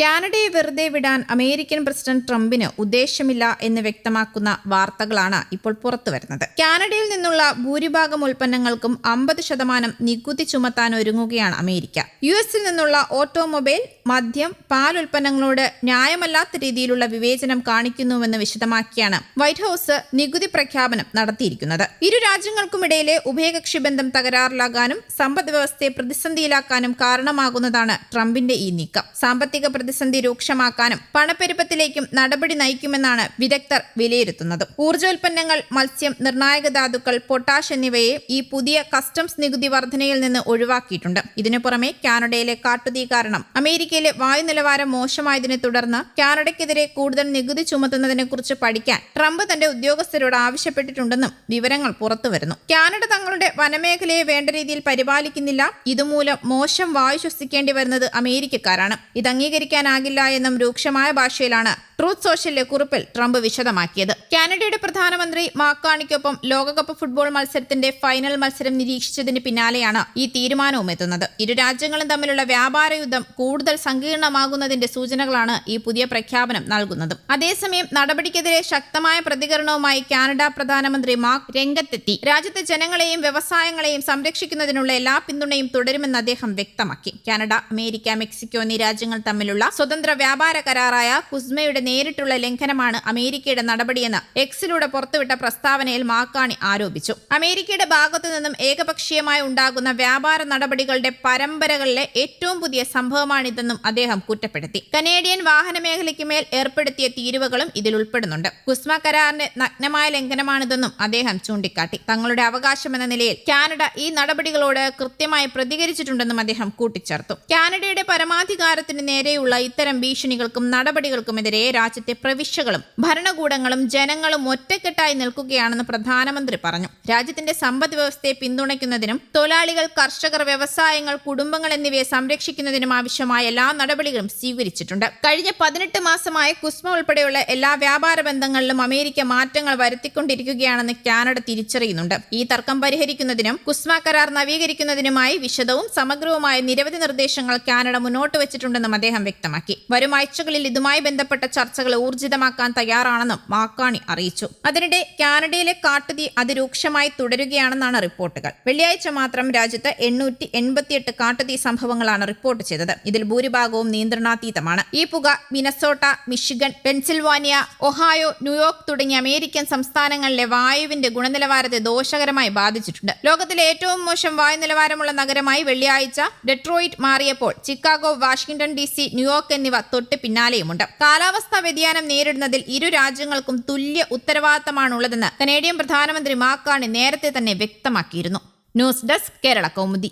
കാനഡയെ വെറുതെ വിടാൻ American president ട്രംപിന് ഉദ്ദേശമില്ല എന്ന് വ്യക്തമാക്കുന്ന വാർത്തകളാണ് ഇപ്പോൾ പുറത്തുവരുന്നത്. കാനഡയിൽ നിന്നുള്ള ഭൂരിഭാഗം ഉൽപ്പന്നങ്ങൾക്കും 50% നികുതി ചുമത്താൻ ഒരുങ്ങുകയാണ് അമേരിക്ക. യുഎസിൽ നിന്നുള്ള ഓട്ടോമൊബൈൽ, മദ്യം, പാൽ ഉൽപ്പന്നങ്ങളോട് ന്യായമല്ലാത്ത രീതിയിലുള്ള വിവേചനം കാണിക്കുന്നുവെന്ന് വിശദമാക്കിയാണ് വൈറ്റ് ഹൌസ് നികുതി പ്രഖ്യാപനം നടത്തിയിരിക്കുന്നത്. ഇരു രാജ്യങ്ങൾക്കുമിടയിലെ ഉഭയകക്ഷി ബന്ധം തകരാറിലാകാനും സമ്പദ് വ്യവസ്ഥയെ പ്രതിസന്ധിയിലാക്കാനും കാരണമാകുന്നതാണ് ട്രംപിന്റെ ഈ നീക്കം. സാമ്പത്തിക പ്രതിസന്ധി രൂക്ഷമാക്കാനും പണപ്പെരുപ്പത്തിലേക്കും നടപടി നയിക്കുമെന്നാണ് വിദഗ്ധർ വിലയിരുത്തുന്നത്. ഊർജ്ജോൽപ്പന്നങ്ങൾ, മത്സ്യം, നിർണായക ധാതുക്കൾ, പൊട്ടാഷ് എന്നിവയെ ഈ പുതിയ കസ്റ്റംസ് നികുതി വർധനയിൽ നിന്ന് ഒഴിവാക്കിയിട്ടുണ്ട്. ഇതിനു പുറമെ കാനഡയിലെ കാട്ടുതീ കാരണം അമേരിക്കയിലെ വായു നിലവാരം മോശമായതിനെ തുടർന്ന് കാനഡയ്ക്കെതിരെ കൂടുതൽ നികുതി ചുമത്തുന്നതിനെക്കുറിച്ച് പഠിക്കാൻ ട്രംപ് തന്റെ ഉദ്യോഗസ്ഥരോട് ആവശ്യപ്പെട്ടിട്ടുണ്ടെന്നും വിവരങ്ങൾ പുറത്തുവരുന്നു. കാനഡ തങ്ങളുടെ വനമേഖലയെ വേണ്ട രീതിയിൽ പരിപാലിക്കുന്നില്ല. ഇതുമൂലം മോശം വായു ശ്വസിക്കേണ്ടി വരുന്നത് അമേരിക്കക്കാരാണ്. ഇത് അംഗീകരിക്കാനാകില്ല എന്നും രൂക്ഷമായ ഭാഷയിലാണ് ട്രൂത്ത് സോഷ്യലിലെ കുറിപ്പിൽ ട്രംപ് വിശദമാക്കിയത്. കാനഡയുടെ പ്രധാനമന്ത്രി മാക്കാണിക്കൊപ്പം ലോകകപ്പ് ഫുട്ബോൾ മത്സരത്തിന്റെ ഫൈനൽ മത്സരം നിരീക്ഷിച്ചതിന് പിന്നാലെയാണ് ഈ തീരുമാനവും എത്തുന്നത്. ഇരു രാജ്യങ്ങളും തമ്മിലുള്ള വ്യാപാര യുദ്ധം കൂടുതൽ സങ്കീർണമാകുന്നതിന്റെ സൂചനകളാണ് ഈ പുതിയ പ്രഖ്യാപനം നൽകുന്നത്. അതേസമയം നടപടിക്കെതിരെ ശക്തമായ പ്രതികരണവുമായി കാനഡ പ്രധാനമന്ത്രി മാർക്ക് രംഗത്തെത്തി. രാജ്യത്തെ ജനങ്ങളെയും വ്യവസായങ്ങളെയും സംരക്ഷിക്കുന്നതിനുള്ള എല്ലാ പിന്തുണയും തുടരുമെന്ന് അദ്ദേഹം വ്യക്തമാക്കി. കാനഡ, അമേരിക്ക, മെക്സിക്കോ എന്നീ രാജ്യങ്ങൾ തമ്മിലുള്ള സ്വതന്ത്ര വ്യാപാര കരാറായ കുസ്മയുടെ നേരിട്ടുള്ള ലംഘനമാണ് അമേരിക്കയുടെ നടപടിയെന്ന് എക്സിലൂടെ പുറത്തുവിട്ട പ്രസ്താവനയിൽ മാക്കാണി ആരോപിച്ചു. അമേരിക്കയുടെ ഭാഗത്തു നിന്നും ഏകപക്ഷീയമായി ഉണ്ടാകുന്ന വ്യാപാര നടപടികളുടെ പരമ്പരകളിലെ ഏറ്റവും പുതിയ സംഭവമാണിതെന്നും അദ്ദേഹം കുറ്റപ്പെടുത്തി. കനേഡിയൻ വാഹന മേഖലയ്ക്ക് മേൽ ഏർപ്പെടുത്തിയ തീരുവകളും ഇതിൽ ഉൾപ്പെടുന്നുണ്ട്. കുസ്മ കരാറിന്റെ നഗ്നമായ ലംഘനമാണിതെന്നും അദ്ദേഹം ചൂണ്ടിക്കാട്ടി. തങ്ങളുടെ അവകാശമെന്ന നിലയിൽ കാനഡ ഈ നടപടികളോട് കൃത്യമായി പ്രതികരിച്ചിട്ടുണ്ടെന്നും അദ്ദേഹം കൂട്ടിച്ചേർത്തു. കാനഡയുടെ പരമാധികാരത്തിന് നേരെയുള്ള ഇത്തരം ഭീഷണികൾക്കും നടപടികൾക്കുമെതിരെ രാജ്യത്തെ പ്രവിശ്യകളും ഭരണകൂടങ്ങളും ജനങ്ങളും ഒറ്റക്കെട്ടായി നിൽക്കുകയാണെന്ന് പ്രധാനമന്ത്രി പറഞ്ഞു. രാജ്യത്തിന്റെ സമ്പദ് വ്യവസ്ഥയെ പിന്തുണയ്ക്കുന്നതിനും തൊഴിലാളികൾ, കർഷകർ, വ്യവസായങ്ങൾ, കുടുംബങ്ങൾ എന്നിവയെ സംരക്ഷിക്കുന്നതിനും ആവശ്യമായ എല്ലാ നടപടികളും സ്വീകരിച്ചിട്ടുണ്ട്. കഴിഞ്ഞ 18 മാസമായി കുസ്മ ഉൾപ്പെടെയുള്ള എല്ലാ വ്യാപാര ബന്ധങ്ങളിലും അമേരിക്ക മാറ്റങ്ങൾ വരുത്തിക്കൊണ്ടിരിക്കുകയാണെന്ന് കാനഡ തിരിച്ചറിയുന്നുണ്ട്. ഈ തർക്കം പരിഹരിക്കുന്നതിനും കുസ്മ കരാർ നവീകരിക്കുന്നതിനുമായി വിശദവും സമഗ്രവുമായ നിരവധി നിർദ്ദേശങ്ങൾ കാനഡ മുന്നോട്ട് വെച്ചിട്ടുണ്ടെന്നും അദ്ദേഹം വ്യക്തമാക്കി. വരും ആഴ്ചകളിൽ ഇതുമായി ബന്ധപ്പെട്ട ചർച്ചകൾ ഊർജിതമാക്കാൻ തയ്യാറാണെന്നും മാക്കാണി അറിയിച്ചു. അതിനിടെ കാനഡയിലെ കാട്ടുതീ അതിരൂക്ഷമായി തുടരുകയാണെന്നാണ് റിപ്പോർട്ടുകൾ. വെള്ളിയാഴ്ച മാത്രം രാജ്യത്ത് 888 കാട്ടുതീ സംഭവങ്ങളാണ് റിപ്പോർട്ട് ചെയ്തത്. ഇതിൽ ഭൂരിഭാഗവും നിയന്ത്രണാതീതമാണ്. ഈ പുക Minnesota, Michigan, Pennsylvania, Ohio, New York തുടങ്ങിയ അമേരിക്കൻ സംസ്ഥാനങ്ങളിലെ വായുവിന്റെ ഗുണനിലവാരത്തെ ദോഷകരമായി ബാധിച്ചിട്ടുണ്ട്. ലോകത്തിലെ ഏറ്റവും മോശം വായു നിലവാരമുള്ള നഗരമായി വെള്ളിയാഴ്ച ഡെട്രോയിറ്റ് മാറിയപ്പോൾ ചിക്കാഗോ, വാഷിംഗ്ടൺ DC, ന്യൂയോർക്ക് എന്നിവ തൊട്ട് പിന്നാലെയുമുണ്ട്. കാലാവസ്ഥാ വ്യതിയാനം നേരിടുന്നതിൽ ഇരു രാജ്യങ്ങൾക്കും തുല്യ ഉത്തരവാദിത്തമാണുള്ളതെന്ന് കനേഡിയൻ പ്രധാനമന്ത്രി മാക്കാണി നേരത്തെ തന്നെ വ്യക്തമാക്കിയിരുന്നു. News desk, Kerala Kaumudi.